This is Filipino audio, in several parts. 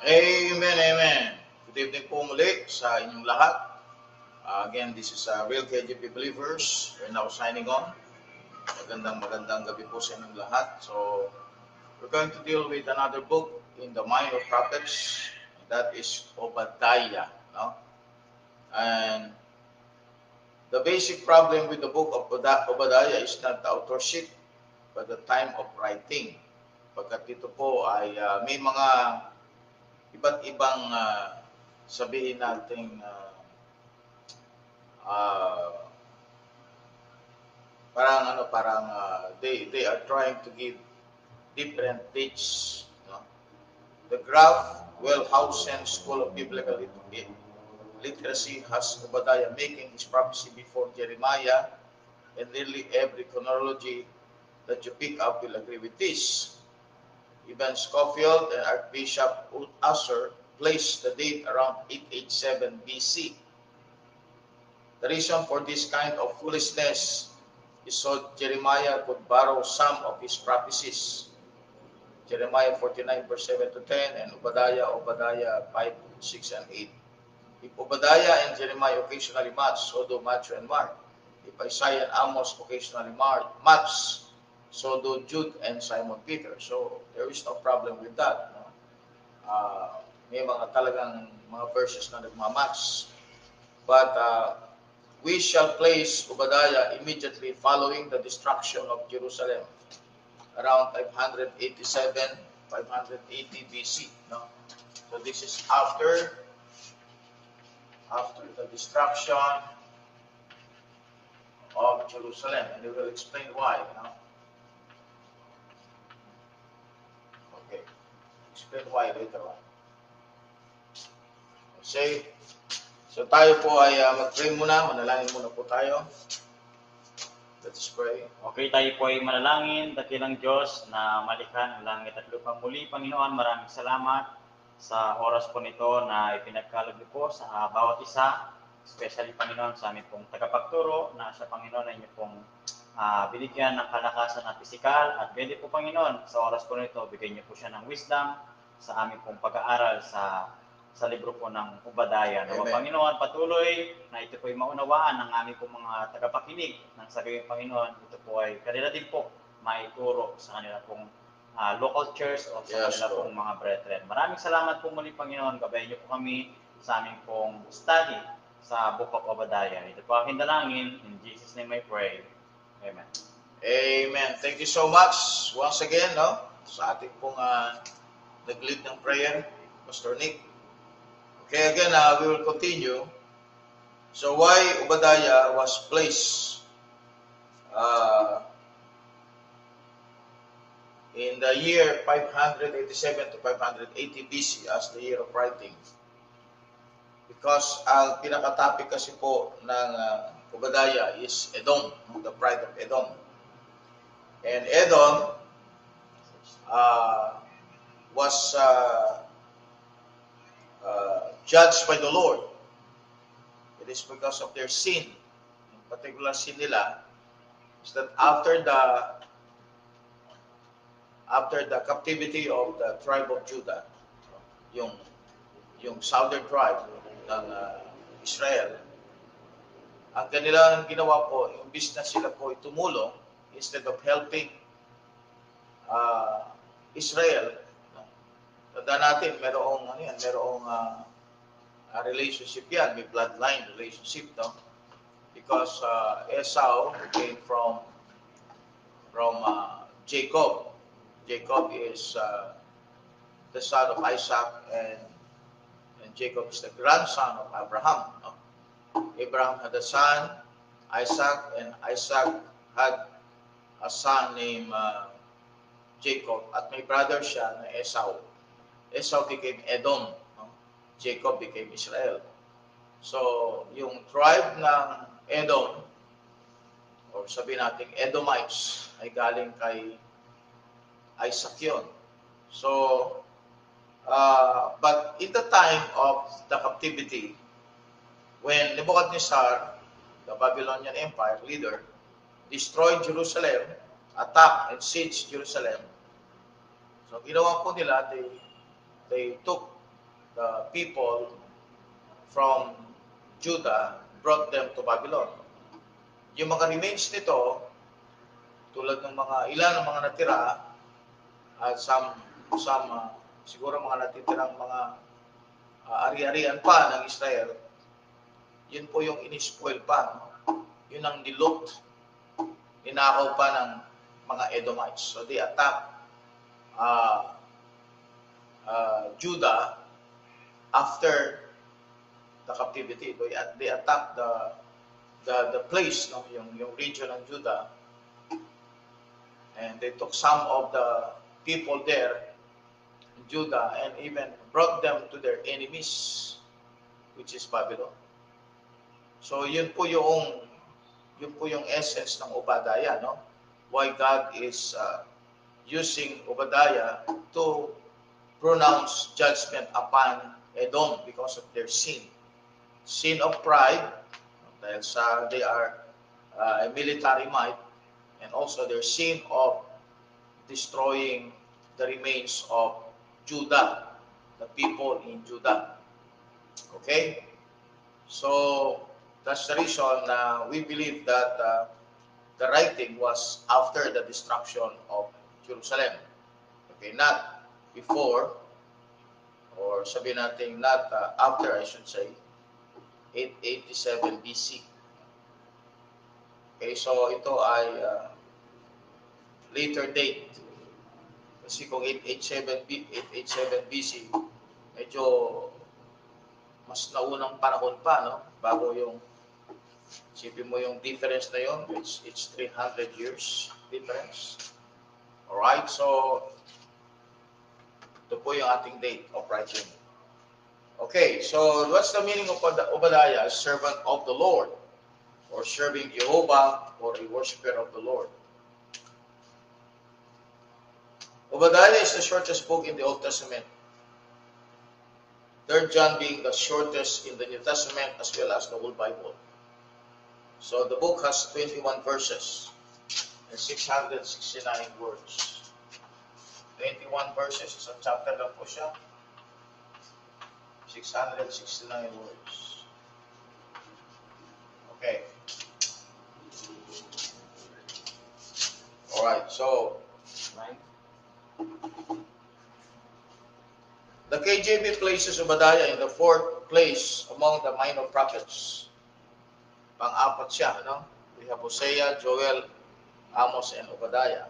Amen, amen. Good evening po muli sa inyong lahat. Again, this is Real KGP Believers. We're now signing on. Magandang gabi po sa inyong lahat. So, we're going to deal with another book in the Minor Prophets. That is Obadiah. No? And the basic problem with the book of Obadiah is not the authorship, but the time of writing. Pagkat dito po ay may mga iba't ibang sabihin natin they are trying to give different dates, no? The Graf Wellhausen School of Biblical Literacy has Obadiah making his prophecy before Jeremiah, and nearly every chronology that you pick up will agree with this. Even Scofield and Archbishop Usher placed the date around 887 BC. The reason for this kind of foolishness is so Jeremiah could borrow some of his prophecies. Jeremiah 49 verse 7 to 10 and Obadiah 5, 6, and 8. If Obadiah and Jeremiah occasionally match, so do Matthew and Mark. If Isaiah and Amos occasionally match, so do Jude and Simon Peter. So there is no problem with that. No? May mga talagang mga verses na nagmamatch. But we shall place Obadiah immediately following the destruction of Jerusalem, around 587, 580 BC. No? So this is after the destruction of Jerusalem, and we will explain why. No? Okay, explain why later on. So tayo po ay mag-pray muna, manalangin muna po tayo. Let us pray. Okay, tayo po ay manalangin, dakilang Diyos na malikha ng langit at lupa. Muli, Panginoon, maraming salamat sa oras po nito na ipinagkaloob niyo po sa bawat isa, especially, Panginoon, sa aming pong tagapagturo, na sa Panginoon ay niyo pong binigyan ng kalakasan na pisikal, at pwede po, Panginoon, sa oras po nito, bigyan niyo po siya ng wisdom sa aming pong pag-aaral sa libro po ng Obadiah. Nawa, Panginoon, patuloy na ito po ay maunawaan ng aming po mga tagapakinig ng sabihin, Panginoon, ito po ay kanila din po maituro sa kanila pong local church o sa kanila pong mga brethren. Maraming salamat po muli, Panginoon. Gabayan niyo po kami sa aming pong study sa Book of Obadiah. Ito po aking dalangin. In Jesus' name I pray. Amen. Amen. Thank you so much once again, no? Sa ating pong nag-lead ng prayer, Pastor Nick. Okay, again, we will continue. So why Obadiah was placed in the year 587 to 580 BC as the year of writing? Because ang pinaka-topic kasi po ng Obadiah is Edom, the pride of Edom. And Edom was judged by the Lord. It is because of their sin. In particular, sin nila is that after the captivity of the tribe of Judah, yung southern tribe ng Israel, ang kanilang ginawa po, imbis na sila po tumulong, instead of helping Israel, tanda natin, merong relationship yan, may bloodline relationship, no? Because Esau came from Jacob. Jacob is the son of Isaac, and Jacob is the grandson of Abraham. No? Abraham had a son, Isaac, and Isaac had a son named Jacob, at may brother siya na Esau. Esau became Edom. Jacob became Israel. So, yung tribe ng Edom, or sabihin natin Edomites, ay galing kay Isaac yun. So, but in the time of the captivity, when Nebuchadnezzar, the Babylonian Empire leader, destroyed Jerusalem, attacked and sieged Jerusalem, so ginawa po nila, they took the people from Judah, brought them to Babylon. Yung mga remains nito, tulad ng ilan ng mga natira, at some siguro mga natitirang mga ari-arian pa ng Israel, yun po yung inispoil pa. No? Yun ang niloot, ninakaw pa ng mga Edomites. So they attacked Judah after the captivity. They attacked the place, no? yung region ng Judah, and they took some of the people there in Judah and even brought them to their enemies, which is Babylon. So yun po yung essence ng Obadiah, no? Why God is using Obadiah to pronounce judgment upon Edom because of their sin of pride, dahil they are a military might, and also their sin of destroying the remains of Judah, the people in Judah. Okay? So that's the reason we believe that the writing was after the destruction of Jerusalem. Okay, not before, or sabihin natin not after, I should say, 887 BC. Okay, so ito ay later date. Kasi kung 887 BC, medyo mas naunang panahon pa, no? Bago yung, isipin mo yung difference na yun, it's 300 years difference. Alright, so ito po yung ating date of writing. Okay, so what's the meaning of Obadiah? A servant of the Lord, or serving Jehovah, or a worshiper of the Lord. Obadiah is the shortest book in the Old Testament. 3 John being the shortest in the New Testament as well as the whole Bible. So the book has 21 verses and 669 words. 21 verses, isang chapter lang po siya. 669 words. Okay. Alright, so the KJV places Obadiah in the 4th place among the minor prophets. Pang-apat siya, no? We have Hosea, Joel, Amos, and Obadiah.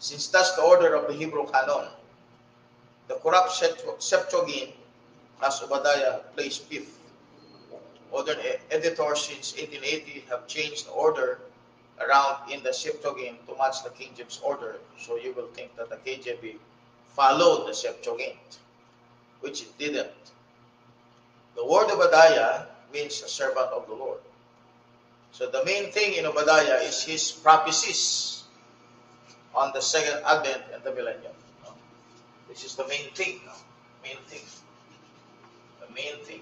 Since that's the order of the Hebrew canon, the corrupt Septuagint has Obadiah placed 5th. Modern editors since 1880 have changed the order around in the Septuagint to match the King James order, so you will think that the KJV followed the Septuagint, which it didn't. The word Obadiah means a servant of the Lord. So the main thing in Obadiah is his prophecies on the second advent and the millennium. This is the main thing. The main thing.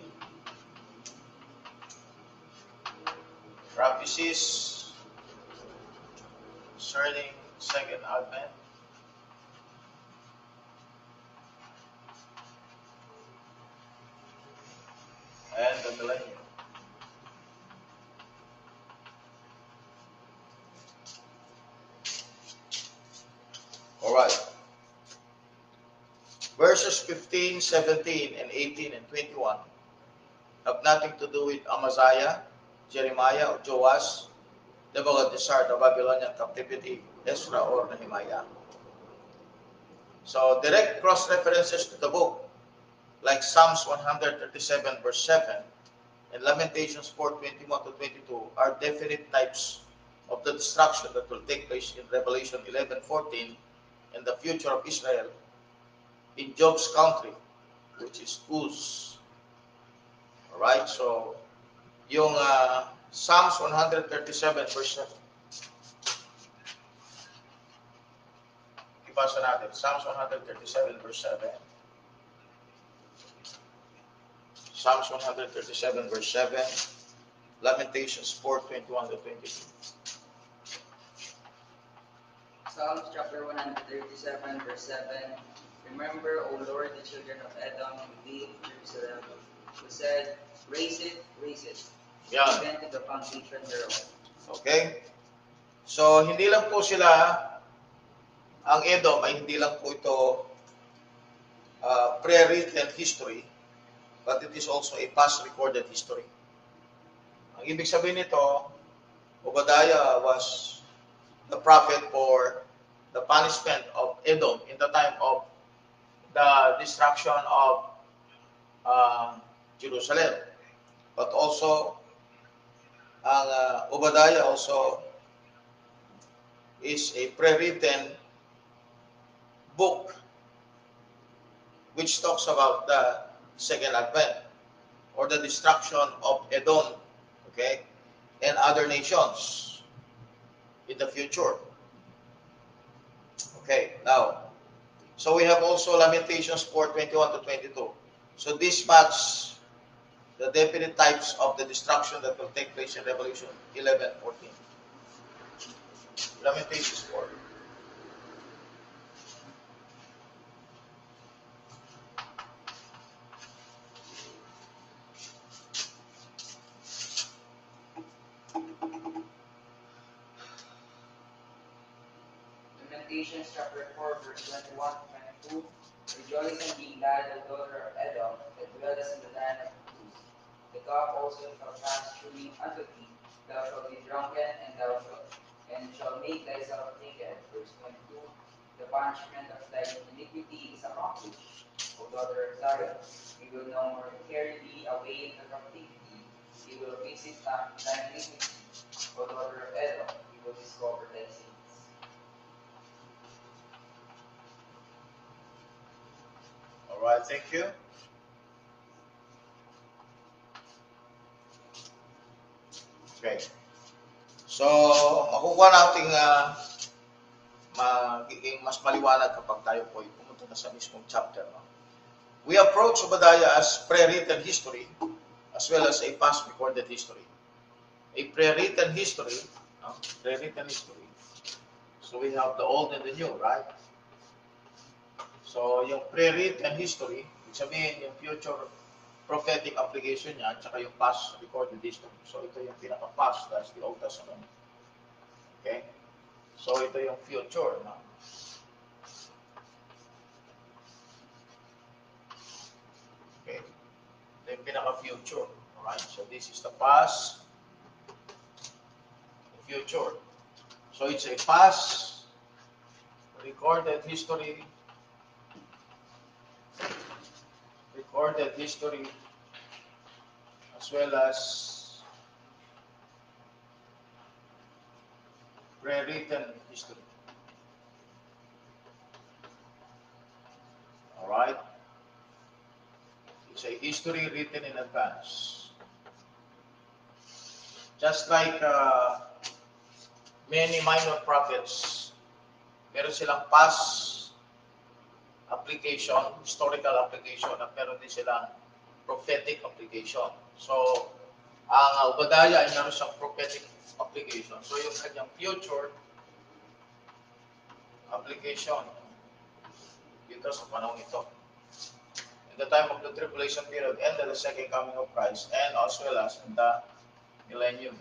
Prophecies concerning second advent and the millennium. Alright. Verses 15, 17, and 18, and 21 have nothing to do with Amaziah, Jeremiah, or Joash, Nebuchadnezzar, the Babylonian captivity, Ezra, or Nehemiah. So direct cross-references to the book, like Psalms 137 verse 7 and Lamentations 4:21 to 22, are definite types of the destruction that will take place in Revelation 11:14 and the future of Israel in Job's country, which is Uz. Alright, so yung Psalms 137 verse 7. Ibasa natin, Psalms 137 verse 7. Psalms 137 verse 7, Lamentations 4:21 to 22. Psalms chapter 137 verse 7. Remember, O Lord, the children of Edom who lived in Jerusalem, who said, raise it, Yan. even to the foundation thereof. Okay? So, hindi lang po sila, ang Edom ay hindi lang po ito pre-written history, but it is also a past recorded history. Ang ibig sabihin nito, Obadiah was the prophet for the punishment of Edom in the time of the destruction of Jerusalem. But also, ang Obadiah also is a pre-written book which talks about the second advent or the destruction of Edom, okay, and other nations in the future. Okay, now, so we have also Lamentations 4:21 to 22. So this match the definite types of the destruction that will take place in Revelation 11:14. Lamentations 4. Lamentations chapter 4, verse 21 to 22. Rejoice and be glad, O daughter of Edom, that dwellest in the land of Uz. The cup also shall pass through unto thee. Thou shalt be drunken, and shall make thyself naked. Verse 22. The punishment of thy iniquity is accomplished, O daughter of Zion. He will no more carry thee away into captivity. He will visit thine iniquity, O daughter of Edom. He will discover thy sins. All right, thank you. Okay. So, makukuha nating magiging mas maliwanag kapag tayo po ay pumunta na sa mismong chapter. No? We approach Obadiah as pre-written history as well as a past recorded history. A pre-written history, no? Pre-written history. So we have the old and the new, right? So yung pre-written history, ibig sabihin yung future prophetic application niya at saka yung past recorded history. So ito yung pinaka-past, that's the Old Testament. Okay? So ito yung future. No? Okay? Ito yung pinaka-future. Alright? So this is the past, the future. So it's a past recorded history as well as pre-written history. Alright? It's a history written in advance. Just like many minor prophets, meron silang past application, historical application, at meron din silang prophetic application. So, ang Obadiah ay meron siyang prophetic application. So, yung kanyang future application dito sa panahon ito. In the time of the tribulation period and the second coming of Christ, and as well as in the millennium.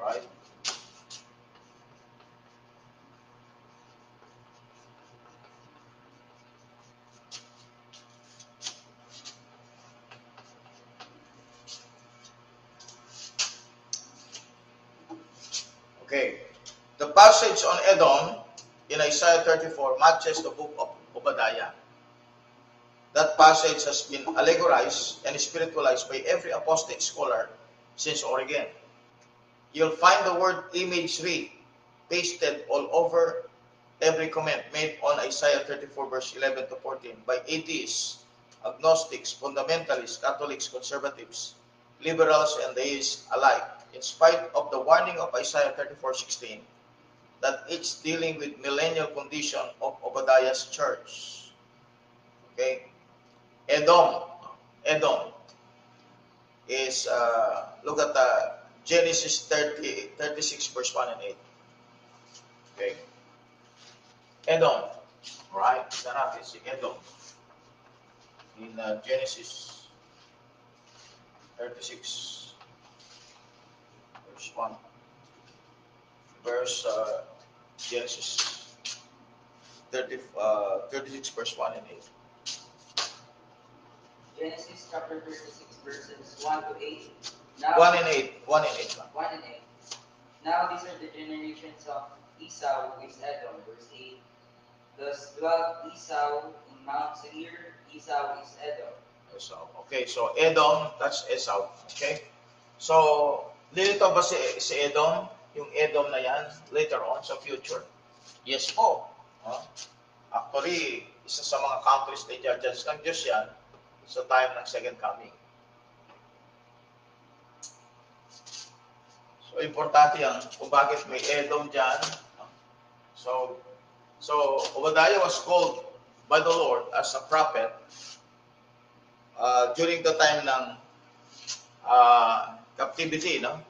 Right? Okay. The passage on Edom in Isaiah 34 matches the book of Obadiah. That passage has been allegorized and spiritualized by every apostate scholar since Origen. You'll find the word imagery pasted all over every comment made on Isaiah 34 verse 11 to 14 by atheists, agnostics, fundamentalists, Catholics, conservatives, liberals, and deists alike, in spite of the warning of Isaiah 34:16 that it's dealing with millennial condition of Obadiah's church. Okay? Edom is, look at Genesis 36 verse 1 and 8. Okay. Edom. Right? Tignan natin si Edom. In Genesis 36 verse 1. Genesis 36 verse 1 and 8. Genesis chapter 36, verses 1 to 8. 1 and 8. 1 and 8 lang. 1 and 8. Now these are the generations of Esau, who is Edom. Verse 8. Thus dwelt Esau in Mount Seir. Esau is Edom. Esau. Okay, so Edom, that's Esau. Okay? So, lilito ba si Edom? Yung Edom na yan, later on sa future? Yes po. Actually, isa sa mga countries na i-judge ng Diyos yan sa time ng second coming. So, importante yan kung bakit may Edom dyan. So Obadiah was called by the Lord as a prophet during the time ng captivity, no?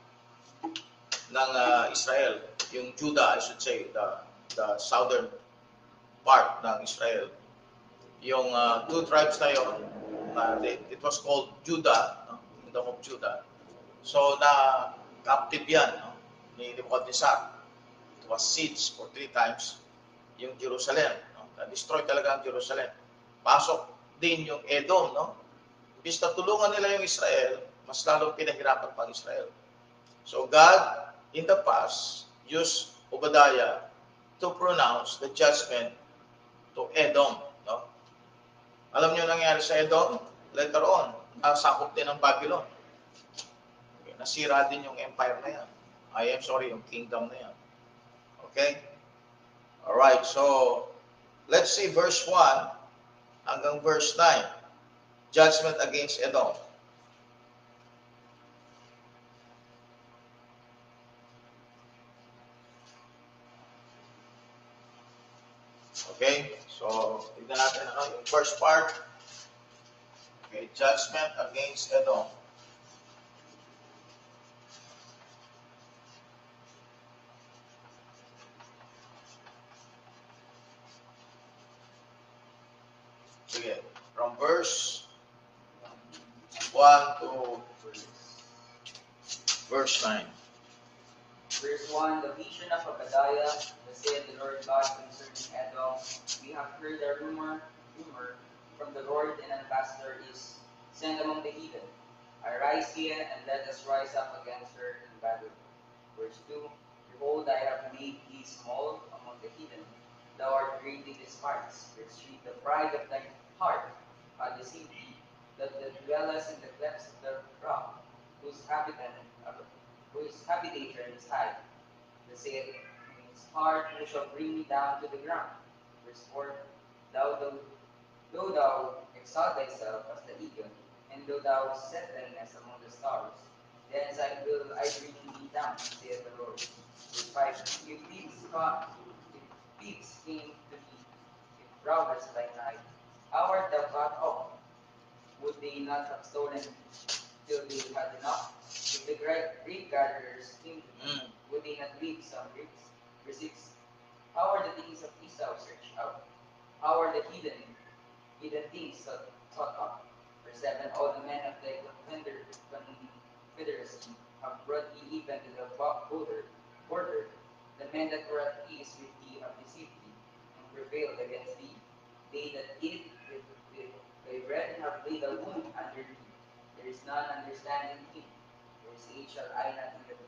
Ng Israel, yung Judah, I should say, the southern part ng Israel. Yung two tribes na yun, it was called Judah, no? Kingdom of Judah. So, na captive yan, no? Ni Nebuchadnezzar. It was sieged for 3 times yung Jerusalem. No? Na-destroy talaga ang Jerusalem. Pasok din yung Edom, no? Imbis na tulungan nila yung Israel, mas lalong pinahirapan pang Israel. So God, in the past, used Obadiah to pronounce the judgment to Edom. No? Alam niyo nangyari sa Edom? Later on, nasakop din ng Babylon. Okay, nasira din yung empire na yan. Yung kingdom na yan. Okay? Alright, so let's see verse 1 hanggang verse 9. Judgment against Edom. Okay, so tignan natin yung first part. Okay, judgment against Edom. Sige, from verse 1 to verse 9. Verse 1, the vision of Obadiah, the said the Lord God concerning Edom. We have heard a rumor from the Lord, and an ambassador is sent among the heathen. Arise here, and let us rise up against her in battle. Verse 2, behold, I have made thee small among the heathen. Thou art great in despised. Verse 3, the pride of thy heart hath deceived thee, that the dwellers in the clefts of the rock, whose habitation is high. The saith in his heart, who shall bring me down to the ground. Verse 4, though thou exalt thyself as the eagle, and though thou set thy nest among the stars, then will I bring thee down, saith the Lord. Verse 5, if thieves came to thee, if robbers by night, how art thou cut off? Would they not have stolen till they had enough? If the grape gatherers came to thee, would they not leave some grapes? Verse 6, how are the things of Esau searched out? How are the hidden things sought up? Verse 7, all the men of the confederacy have brought thee even to the border. The men that were at peace with thee have deceived thee, and prevailed against thee. They that eat with thy bread have laid a wound under thee. There is none understanding him. Verse 8, shall I not even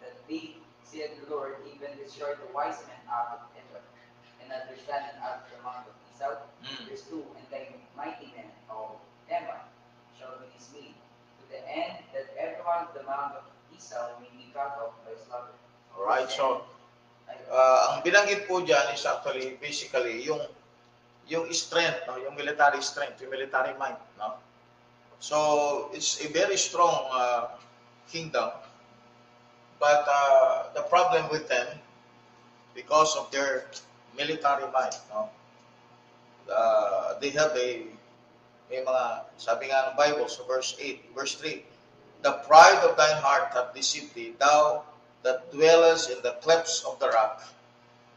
that they, saith the Lord, even destroy the wise men out of Edom, and understanding out of the mount of Esau? Verse 2, and thy mighty men of Teman shall be dismayed, to the end that every one of the mount of Esau may be cut off by slaughter. Alright, so ang binanggit po dyan is actually basically yung strength, no? Yung military strength, yung military might, no? So it's a very strong kingdom, but the problem with them, because of their military might, no? They have may mga, sabi nga ng Bible, so verse 3, The pride of thine heart hath deceived thee, thou that dwellest in the clefts of the rock,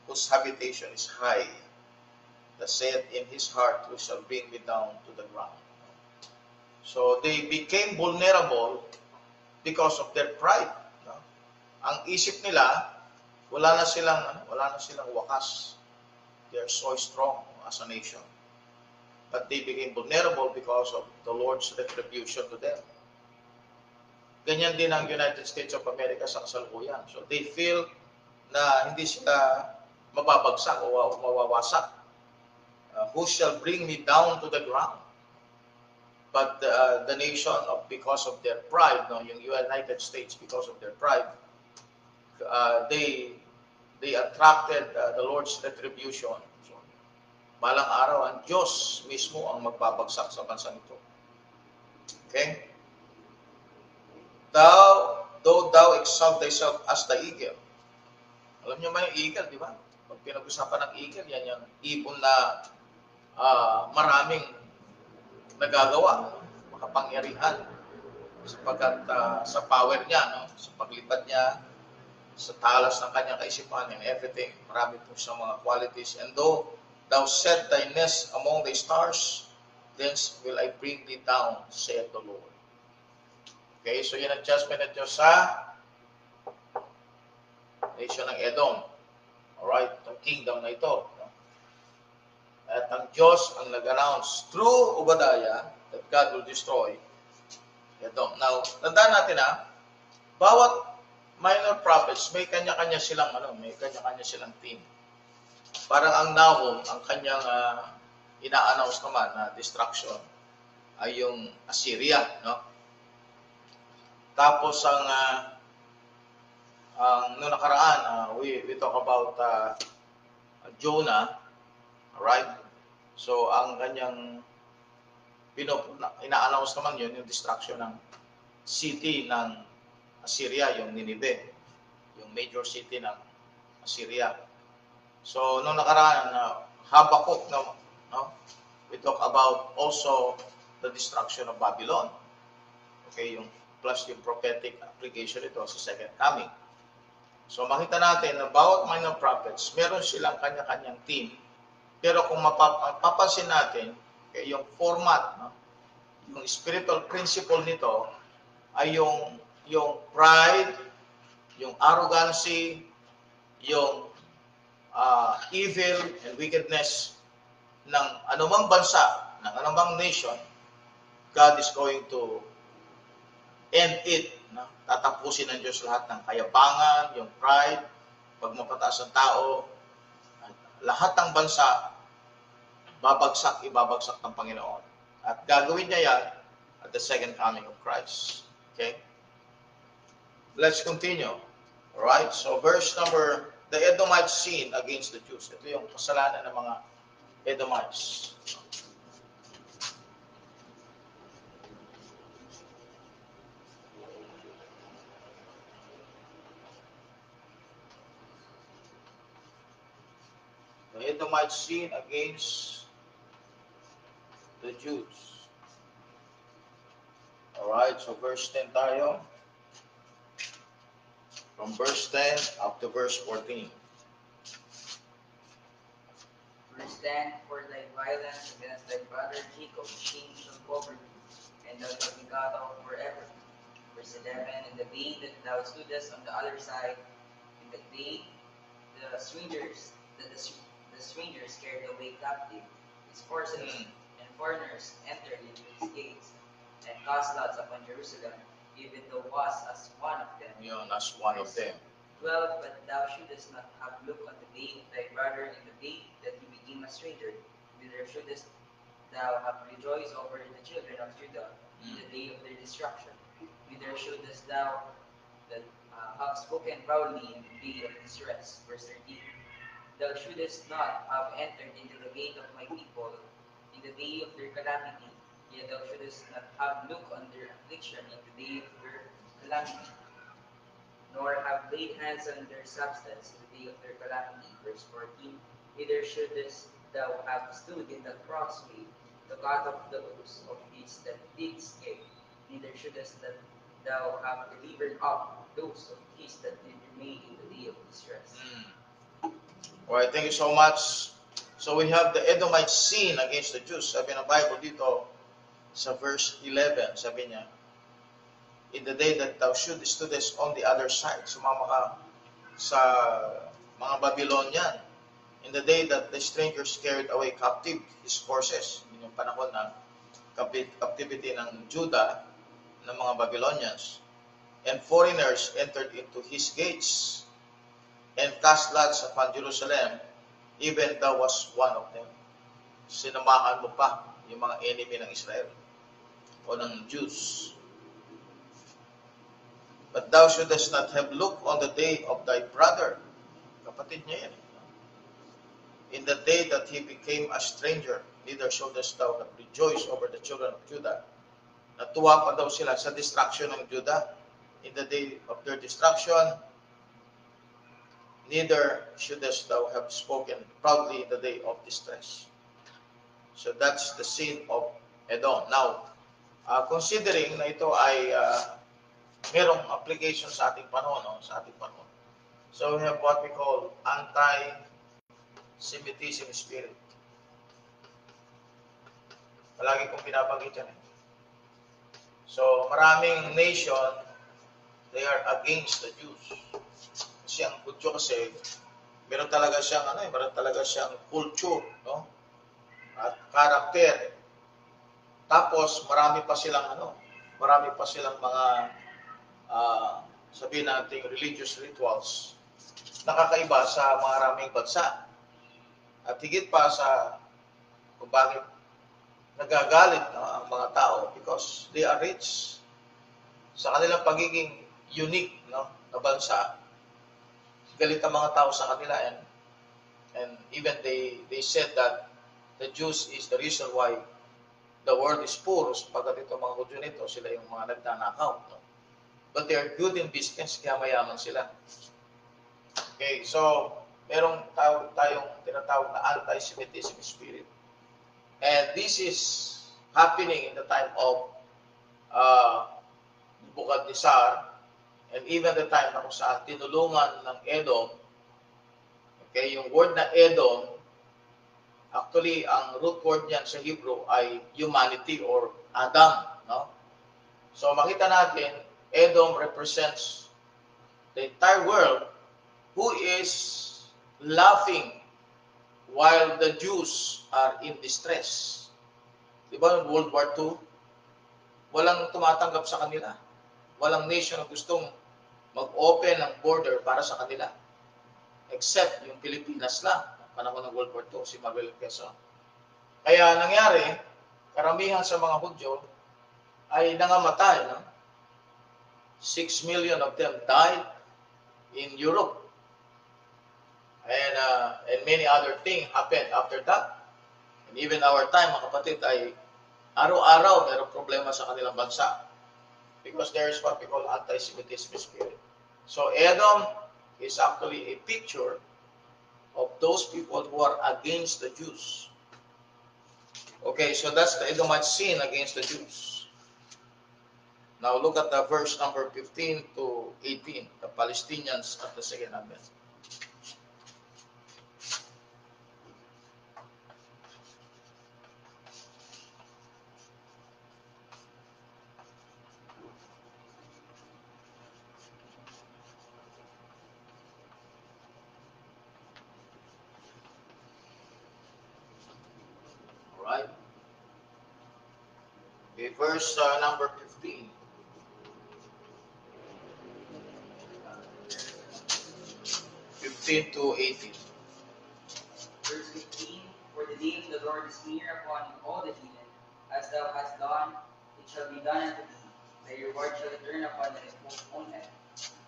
whose habitation is high, that saith in his heart, who shall bring me down to the ground. So they became vulnerable because of their pride. No? Ang isip nila, wala na silang wakas. They are so strong as a nation. But they became vulnerable because of the Lord's retribution to them. Ganyan din ang United States of America sa kasalukuyan. So they feel na hindi sila mababagsak o mawawasak. Who shall bring me down to the ground? But the nation, because of their pride, no, yung United States, because of their pride, they attracted the Lord's retribution. So, balang araw, ang Diyos mismo ang magbabagsak sa bansang ito. Okay? Though thou exalt thyself as the eagle. Alam niyo ba yung eagle, di ba? Pag pinag-usapan ng eagle, yan yung ibon na maraming nagagawa, makapangyarihan, sapagkat sa power niya, no? Sa paglipad niya, sa talas ng kanyang kaisipan and everything, marami po sa mga qualities. And though thou set thy nest among the stars, thence will I bring thee down, saith the Lord. Okay, so yan ang judgment ng Diyos sa nation ng Edom. Alright, itong kingdom na ito. No? At ang Diyos ang nag-announce through Obadiah that God will destroy Edom. Now, tandaan natin bawat minor prophets, may kanya-kanya silang team. Parang ang Nahum, ang kanyang ina-announce naman na destruction ay yung Assyria, no? Tapos ang noong nakaraan, we talk about Jonah, right? So ang kanyang ina-announce naman yun, yung destruction ng city ng Assyria, yung Nineveh, yung major city ng Assyria. So noong nakaraan, Habakkuk, no? We talk about also the destruction of Babylon. Okay, yung plus yung prophetic application ito sa second coming. So makita natin na bawat minor prophets, meron silang kanya-kanyang team. Pero kung mapapansin natin, okay, yung format, no? Yung spiritual principle nito ay yung pride, yung arrogancy, yung evil and wickedness ng anumang bansa, ng anumang nation. God is going to end it. No? Tatapusin ng Diyos lahat ng kayabangan, yung pride, pagmapataas ng tao, lahat ng bansa, ibabagsak ng Panginoon. At gagawin niya yan at the second coming of Christ. Okay? Let's continue. Alright? So verse number, the Edomites sin against the Jews. Ito yung kasalanan ng mga Edomites. The Edomites sin against the Jews. Alright, so verse 10 tayo. From verse 10 up to verse 14. Verse 10, for thy violence against thy brother Jacob, shame shall cover thee, and thou shalt be cut off forever. Verse 11, in the day that thou stoodest on the other side, in the day the strangers carried away captive, his forces and foreigners entered into his gates, and cast lots upon Jerusalem, even thou wast as one of them. Yun, as one of them. 12, but thou shouldest not have looked on the day of thy brother in the day that he became a stranger, neither shouldest thou have rejoiced over the children of Judah in the day of their destruction, neither shouldest thou have spoken proudly in the day of distress. Verse 13, thou shouldest not have entered into the gate of my people in the day of their calamity, yet thou shouldest not have looked on their affliction in the day of their calamity, nor have laid hands on their substance in the day of their calamity. Verse 14, neither shouldest thou have stood in the crossway to cut off those of his that did escape, neither shouldest thou have delivered up those of his that did remain in the day of distress. Alright, thank you so much. So we have the Edomites sin against the Jews. Sabi ng Bible dito sa verse 11, sabi niya, in the day that thou stoodest on the other side, sumama ka sa mga Babylonian. In the day that the strangers carried away captive his forces, yun yung panahon ng captivity ng Judah, ng mga Babylonians. And foreigners entered into his gates and cast lots upon Jerusalem, even thou was one of them. Sinamahan mo pa yung mga enemy ng Israel o ng Jews. But thou shouldest not have looked on the day of thy brother. Kapatid niya yan. In the day that he became a stranger, neither shouldest thou have rejoiced over the children of Judah. Natuwa pa daw sila sa destruction ng Judah. In the day of their destruction, neither shouldest thou have spoken proudly in the day of distress. So that's the sin of Edom. Now, considering na ito ay merong application sa ating panahon, no? Sa ating panahon. So we have what we call anti-Semitism spirit. Palagi kong pinabanggit yan. So maraming nation, they are against the Jews. Kasi ang Hudyo kasi, meron talaga siyang culture, no? At character. Tapos marami pa silang mga sabihin natin religious rituals nakakaiba sa maraming bansa. At higit pa sa kung bakit nagagalit ang mga tao because they are rich. Sa kanilang pagiging unique, no, na bansa, galit ang mga tao sa kanila, and even they said that the Jews is the reason why the world is poor. Pagkat ito mga Hudyo nito, sila yung mga nagnanakaw, no? But they are good in business, kaya mayaman sila. Okay, so merong tayong tinatawag na anti-Semitism spirit. And this is happening in the time of Nebuchadnezzar, and even the time na kung saan tinulungan ng Edom. Okay, yung word na Edom, actually, ang root word niyan sa Hebrew ay humanity or Adam, no? So makita natin, Edom represents the entire world who is laughing while the Jews are in distress. Diba, in World War II, walang tumatanggap sa kanila. Walang nation na gustong mag-open ng border para sa kanila. Except yung Pilipinas lang, panahon ng World War II, si Manuel Quezon. Kaya nangyari, karamihan sa mga Hudyo ay nangamatay. No? 6 million of them died in Europe. And many other things happened after that. And even our time, mga kapatid, ay araw-araw mayroong problema sa kanilang bansa. Because there is what we call anti-Semitism spirit. So Edom is actually a picture of those people who are against the Jews. Okay, so that's the Edomite sin against the Jews. Now look at the verse number 15 to 18, the Palestinians at the second advent. Alright. Okay, verse number 15. To 18. Verse 15, for the day of the Lord is near upon all the heathen. As thou hast done, it shall be done unto thee. Thy reward shall return upon thy own head.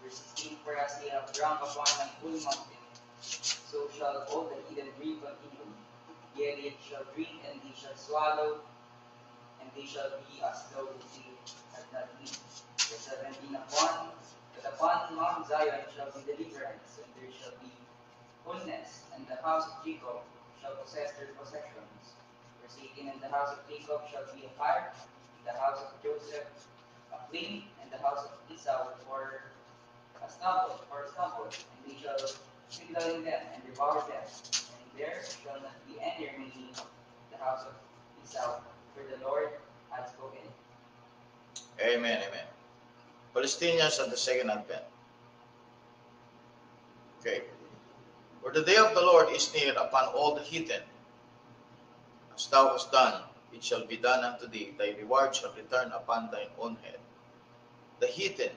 Verse 16, for as they have drunk upon my holy mountain, so shall all the heathen drink continually. Yea, they shall drink, and they shall swallow, and they shall be as though they had not been. Verse 17, but upon Mount Zion shall be deliverance, and there shall be fullness, and the house of Jacob shall possess their possessions. Verse 18, and the house of Jacob shall be a fire, and the house of Joseph a plain, and the house of Esau for a stumble, and they shall settle in them and devour them, and there shall not be any remaining of the house of Esau, for the Lord hath spoken. Amen, amen. Palestinians at the second advent. Okay. For the day of the Lord is near upon all the heathen. As thou hast done, it shall be done unto thee. Thy reward shall return upon thine own head. The heathen.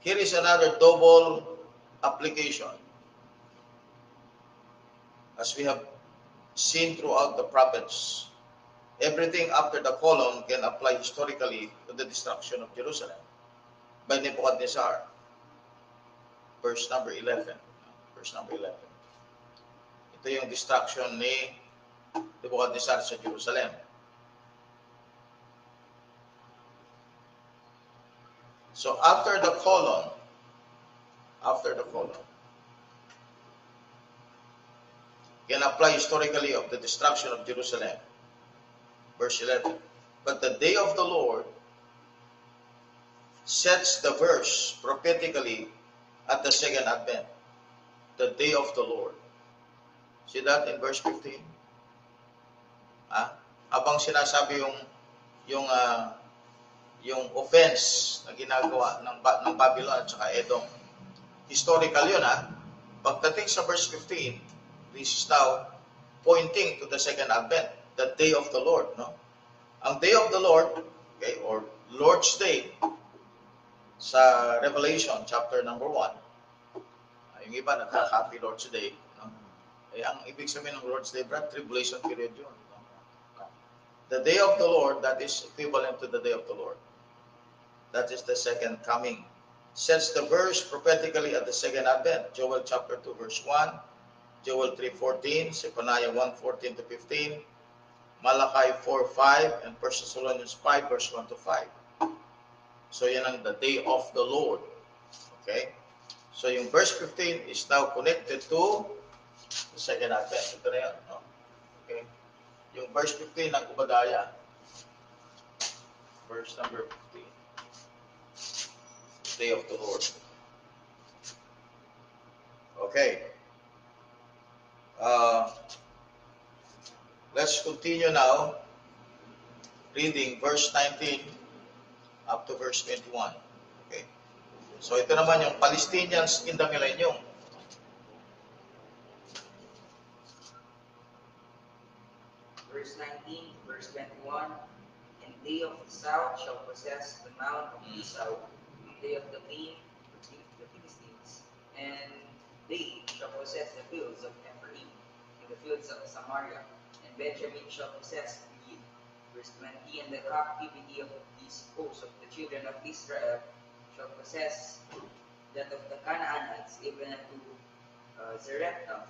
Here is another double application. As we have seen throughout the prophets, everything after the colon can apply historically to the destruction of Jerusalem by Nebuchadnezzar. Verse number 11. Verse number 11. Ito yung destruction ni Nebuchadnezzar sa Jerusalem. So after the colon, can apply historically of the destruction of Jerusalem. Verse 11. But the day of the Lord sets the verse prophetically at the second advent. The day of the Lord. See that in verse 15? Habang sinasabi yung offense na ginagawa ng Babylon at saka Edom. Historical yun Pagdating sa verse 15, this is now pointing to the second advent, the day of the Lord, no? Ang day of the Lord, okay, or Lord's Day, sa Revelation chapter number 1, yung iba nagka-happy Lord's Day, no? Ang ibig sabihin ng Lord's Day, brad, tribulation period yun. No? The day of the Lord, that is equivalent to the day of the Lord. That is the second coming. Sets the verse prophetically at the second advent. Joel chapter 2 verse 1, Joel 3:14, Zephaniah 1:14 to 15, Malachi 4:5, and 1 Thessalonians 5 verse 1 to 5. So yan ang the day of the Lord. Okay? So yung verse 15 is now connected to the second advent. Ito na yan. No? Okay? Yung verse 15 ng Obadiah. Verse number 15. Day of the Lord. Okay. Let's continue now reading verse 19 up to verse 21. Okay. So ito naman yung Palestinians in the millennium. Verse 19, verse 21, and they of the south shall possess the mount of Esau, they of the plain, the Philistines, and they shall possess the fields of Ephraim, and the fields of Samaria, and Benjamin shall possess Gilead. Verse 20, and the captivity of these hosts of the children of Israel shall possess that of the Canaanites, even unto Zarephath,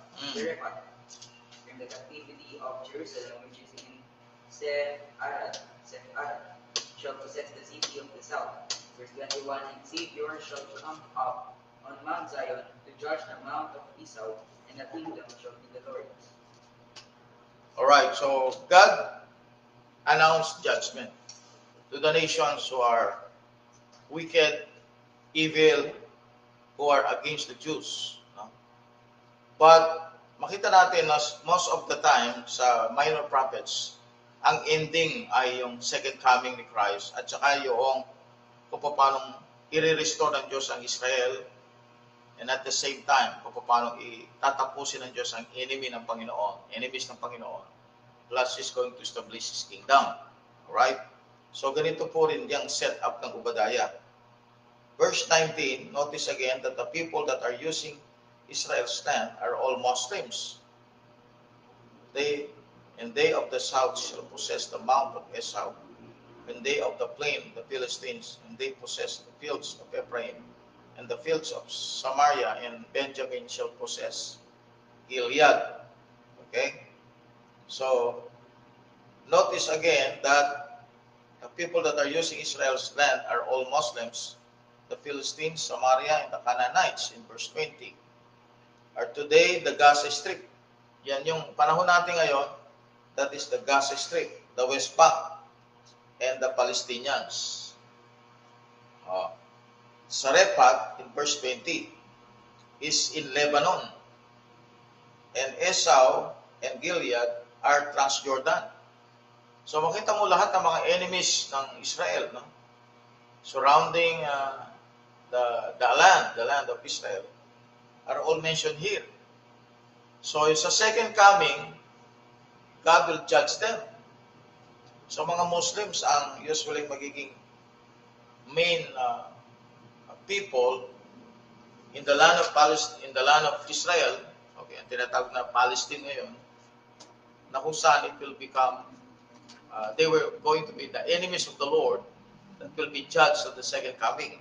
and the captivity of Jerusalem, which is in Sepharad, shall possess the city of the south. Verse 21, and Savior shall come up on Mount Zion to judge the mount of Esau, and the kingdom shall be the Lord's. Alright, so God announced judgment to the nations who are wicked, evil, who are against the Jews. No? But makita natin na most of the time sa minor prophets, ang ending ay yung second coming ni Christ at saka yung kung paano i-restore ng Diyos ang Israel, and at the same time, kung paano itatapusin ng Diyos ang enemies ng Panginoon, plus is going to establish His kingdom. Alright? So ganito po rin yung setup ng Obadiah. Verse 19, notice again that the people that are using Israel's land are all Muslims. They of the south shall possess the mount of Esau, and they of the plain, the Philistines, and they possess the fields of Ephraim, and the fields of Samaria, and Benjamin shall possess Gilead. Okay? So, notice again that the people that are using Israel's land are all Muslims. The Philistines, Samaria, and the Canaanites in verse 20 are today the Gaza Strip. Yan yung panahon natin ngayon, that is the Gaza Strip, the West Bank, and the Palestinians. Oh. Sarephat, in verse 20, is in Lebanon. And Esau and Gilead are Transjordan. So makita mo lahat ng mga enemies ng Israel, no? Surrounding the land of Israel are all mentioned here. So sa second coming, God will judge them. So mga Muslims ang usually magiging main people in the land of Israel, okay, ang tinatawag na Palestine ngayon, na kung saan it will become, they were going to be the enemies of the Lord that will be judged at the second coming.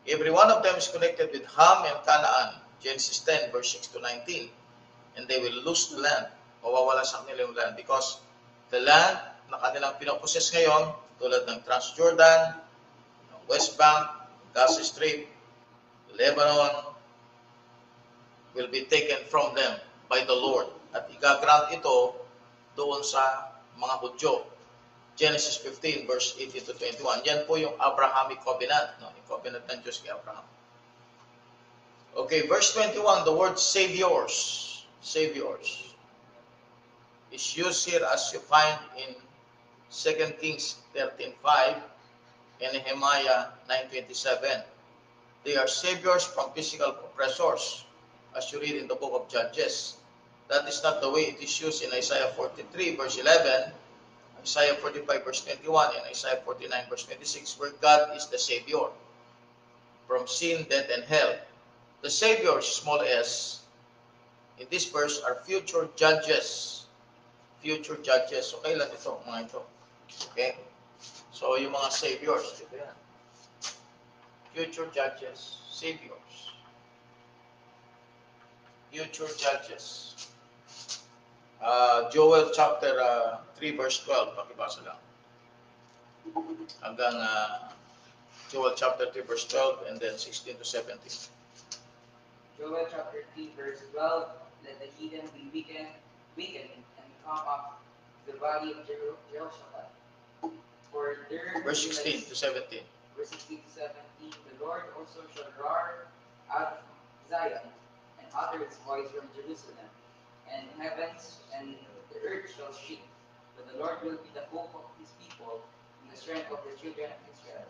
Every one of them is connected with Ham and Canaan, Genesis 10, verse 6 to 19. And they will lose the land, mawawala sa kanila yung land, because the land na kanilang pinoposes ngayon, tulad ng Transjordan, West Bank, Gaza Strip, Lebanon, will be taken from them by the Lord. At igagrant ito doon sa mga Hudyo. Genesis 15, verse 18 to 21. Yan po yung Abrahamic covenant, no? Yung covenant ng Diyos kay Abraham. Okay, verse 21, the word saviors is used here as you find in 2 Kings 13:5 and Nehemiah 9:27. They are saviors from physical oppressors, as you read in the book of Judges. That is not the way it is used in Isaiah 43, verse 11, Isaiah 45, verse 21, and Isaiah 49, verse 26, where God is the Savior from sin, death, and hell. The Saviors, small s, in this verse are future judges. Future judges. So, kailan ito? Mga ito. Okay? So, yung mga Saviors. Ito yan. Future judges. Saviors. Future judges. Joel chapter 3 verse 12. Pakibasa lang. Hanggang Joel chapter 3 verse 12 and then 16 to 17. Joel chapter 3 verse 12. Let the heathen be weakened and come up the valley of Jehoshaphat. For there verse 16 to 17. Verse 16 to 17. The Lord also shall roar out of Zion and utter his voice from Jerusalem, and heavens and the earth shall shake. But the Lord will be the hope of his people and the strength of the children of Israel.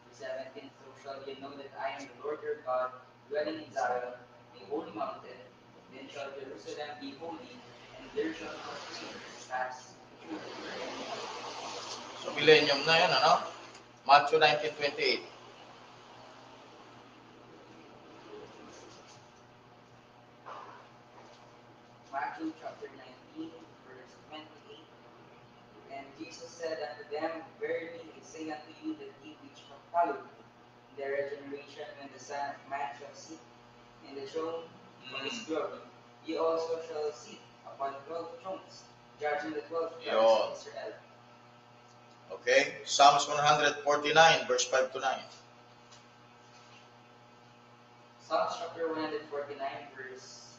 Verse 17. So shall ye know that I am the Lord your God, dwelling in Zion, the holy mountain. Then shall Jerusalem be holy, and there shall not change as So millennium na yan, ano? Matthew 19:28. Matthew chapter 19, verse 28. And Jesus said unto them, Verily I say unto you that ye which follow me, in their generation when the Son of Man shall sit in the throne of his glory, ye also shall sit upon 12 thrones, judging the 12 tribes of Israel. Okay, Psalms 149, verse 5 to 9. Psalms chapter 149, verse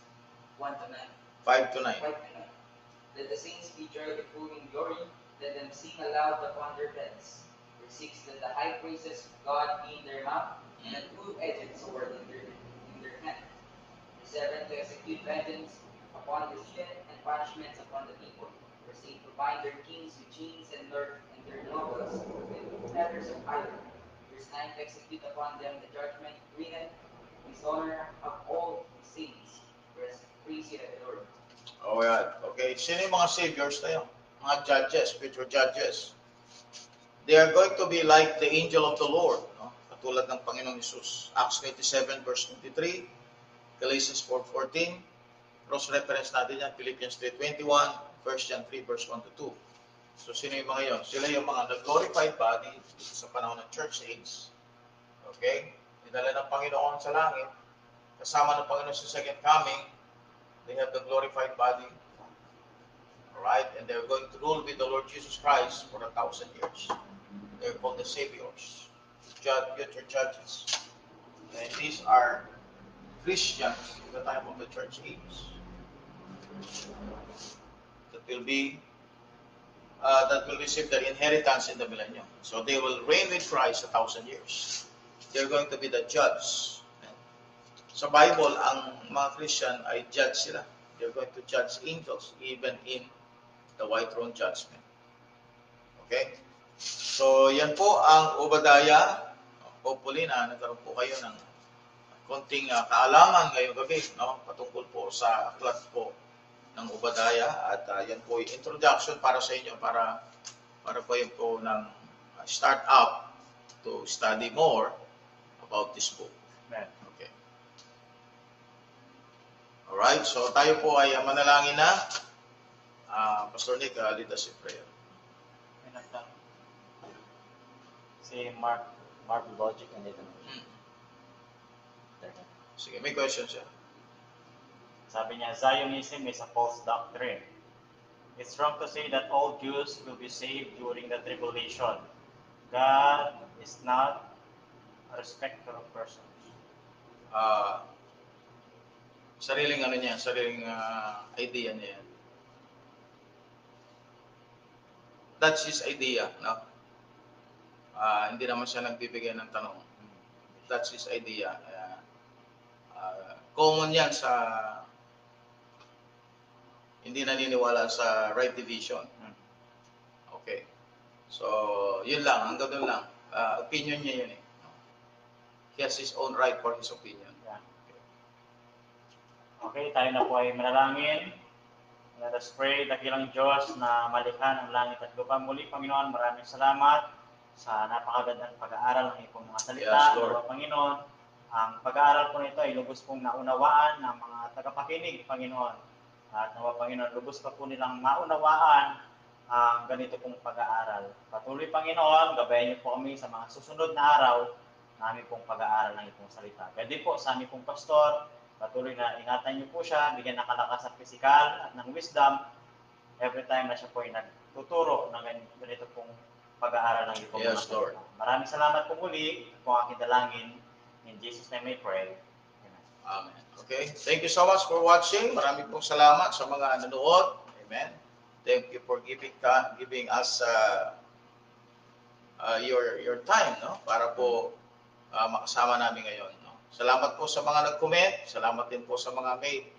1 to 9. 5 to 9. 5 to 9. Let the saints be joyful in glory, let them sing aloud upon their beds. Verse 6, let the high praises of God be in their mouth, and a two-edged sword in their hand. Verse 7, to execute vengeance upon the heathen and punishments upon the people. Verse 8, to bind their kings with chains and their nobles with fetters of iron. Verse 9, to execute upon them the judgment written, dishonor of all the saints. Verse 3, say the Lord. Alright, okay. Sino yung mga saviors na yun? Mga judges, future judges. They are going to be like the angel of the Lord, no? Katulad ng Panginoong Jesus. Acts 27, verse 23, Galatians 4:14, cross-reference natin yan, Philippians 3:21, 1 John 3, verse 1 to 2. So, sino yung mga yun? Sila yung mga nag-glorified body sa panahon ng church age. Okay? Dinala ng Panginoon sa langit, kasama ng Panginoon sa second coming. They have the glorified body. Alright? And they're going to rule with the Lord Jesus Christ for 1,000 years. They're called the saviors, future judges. And these are Christians in the time of the church age that will be that will receive their inheritance in the millennium. So they will reign with Christ 1,000 years. They're going to be the judge. Sa Bible, ang mga Christian ay judge sila. They're going to judge angels even in the white throne judgment. Okay? So, yan po ang Obadiah. Hopefully na nagkaroon po kayo ng konting kaalaman ngayong gabi, no? Patungkol po sa aklat po ng Obadiah. At yan po yung introduction para sa inyo para po yung po ng start up to study more about this book. Amen. Okay. Alright, so tayo po ay manalangin na. Pastor Nick, lead us in prayer. Si Mark Logic and ito. Sige, may question siya. Sabi niya, Zionism is a false doctrine. It's wrong to say that all Jews will be saved during the tribulation. God is not a respecter of persons. Sariling ano niya, sariling idea niya yan. That's his idea, no? Hindi naman siya nagbibigay ng tanong. That's his idea. Common yan sa hindi naniniwala sa right division. Okay. So, yun lang. Hanggang doon lang. Opinion niya yun eh. He has his own right for his opinion. Yeah. Okay, tayo na po ay manalangin. Let us pray, dakilang Diyos na malikha ng langit at lupa. Muli, Panginoon, maraming salamat sa napakagandang pag-aaral ng iyong mga salita. Yes, Lord. Panginoon, ang pag-aaral po nito ay lubos pong naunawaan ng mga tagapakinig, Panginoon. At nawa, Panginoon, lubos pa po nilang maunawaan ang ganito pong pag-aaral. Patuloy, Panginoon, gabayan niyo po kami sa mga susunod na araw na aming pong pag-aaral ng iyong salita. Pwede po sa aming pong pastor, patuloy na ingatan niyo po siya, bigyan ng kalakas at pisikal at ng wisdom every time na siya po ay nagtuturo ng ganito pong pag-aaral ng iyong Yes, Lord. Maraming salamat po muli kung aking dalangin. In Jesus' name I pray. Amen. Amen. Okay. Thank you so much for watching. Maraming pong salamat sa mga nanonood. Amen. Thank you for giving us your time, no? Para po makasama namin ngayon, no? Salamat po sa mga nag-comment. Salamat din po sa mga may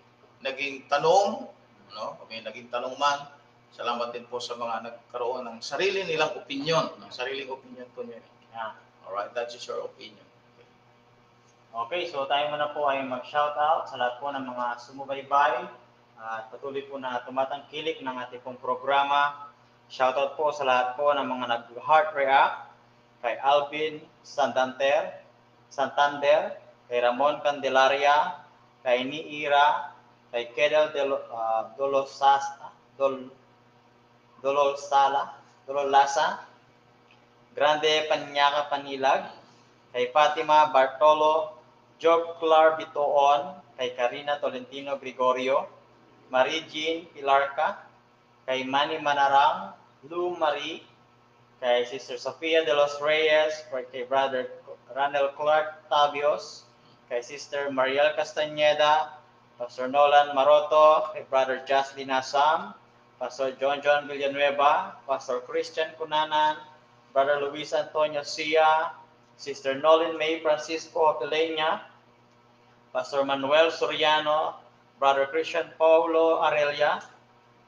naging tanong, no? May naging tanong man. Salamat din po sa mga nagkaroon ng sarili nilang opinion, no? Sariling opinion po niyo. Yeah. Alright, that is your opinion. Okay, so tayo muna po ay mag-shoutout sa lahat po ng mga sumubaybay at patuloy po na tumatangkilik ng ating pong programa. Shoutout po sa lahat po ng mga nag-heart react, kay Alvin Santander, kay Ramon Candelaria, kay Niira, kay Kedel Dololasa, Grande Panyaka Panilag, kay Fatima Bartolo, Job Clar Bitoon, kay Karina Tolentino Gregorio, Marie Jean Pilarca, kay Manny Manarang, Lou Marie, kay Sister Sofia de los Reyes, kay Brother Ranel Clark Tavios, kay Sister Mariel Castañeda, Pastor Nolan Maroto, kay Brother Jocelyn Asam, Pastor John Villanueva, Pastor Christian Cunanan, Brother Luis Antonio Sia, Sister Nolan May Francisco Apelena, Pastor Manuel Soriano, Brother Christian Paulo Arelia,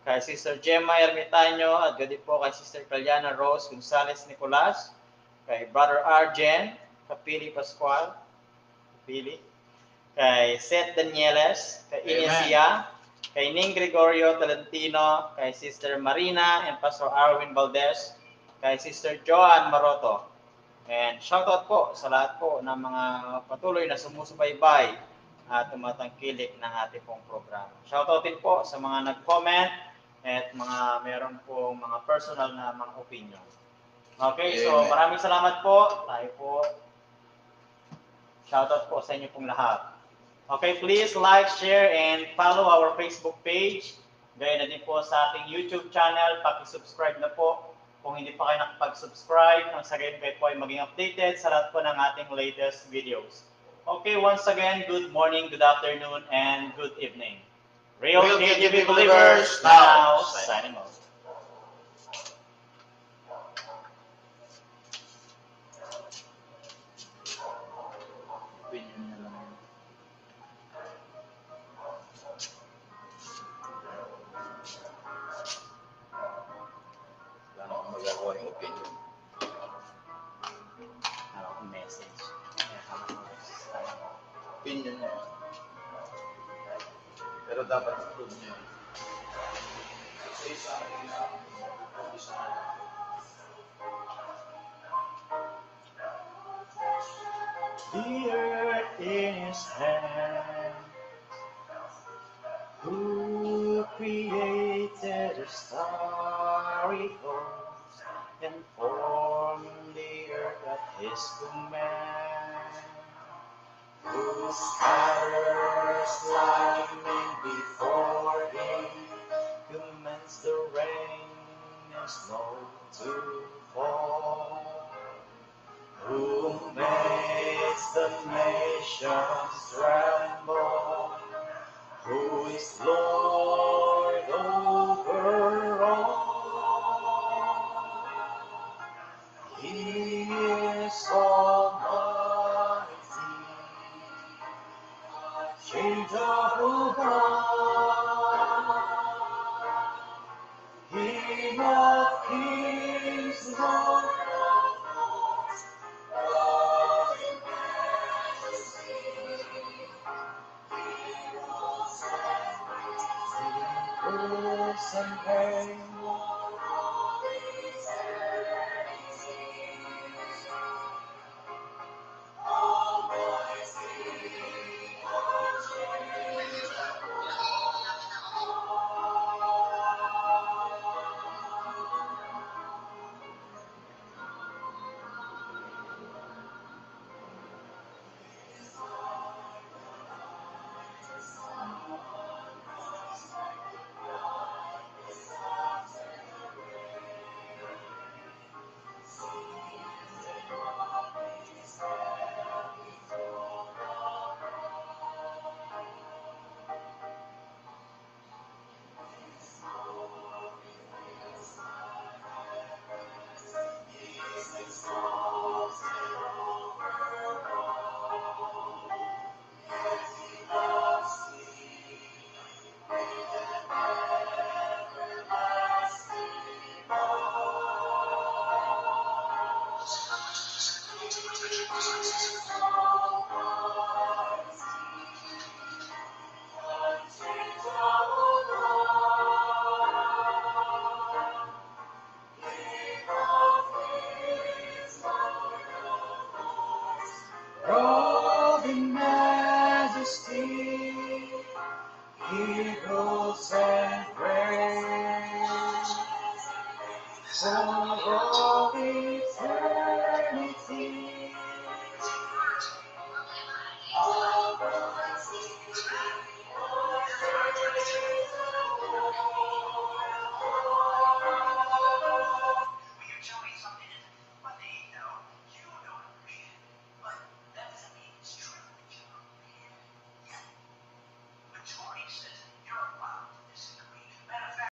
kay Sister Gemma Ermitaño, at gadi po kay Sister Caliana Rose Gonzales Nicolas, kay Brother Arjen Capili Pascual, kay Seth Danieles, kay Inesia, kay Ning Gregorio Tolentino, kay Sister Marina and Pastor Arwin Valdez, kay Sister Joan Maroto. And shoutout po sa lahat po ng mga patuloy na sumusubaybay at tumatangkilik ng ating pong programa. Shoutout din po sa mga nag-comment at mga meron po mga personal na mga opinion. Okay, so maraming salamat po. Tayo po. Shoutout po sa inyo pong lahat. Okay, please like, share, and follow our Facebook page. Gaya na din po sa ating YouTube channel. Paki-subscribe na po. Kung hindi pa kayo nakapag-subscribe, nang sa gayon kayo po ay maging updated sa lahat po ng ating latest videos. Okay, once again, good morning, good afternoon, and good evening. Real KGB Believers now signing off. opinion niya. Pero dapat approve niya. Kasi sa akin na, isa na. The earth in His hand, who created a starry host and formed the earth at His command, who scatters lightning before Him, commands the rain and snow to fall, who makes the nations tremble, who is Lord over all. He is almighty, changeable God, King of kings, Lord of lords, Lord in majesty. Rules and reign for all eternity. All boys sing, all change robed in majesty, He rules and reigns.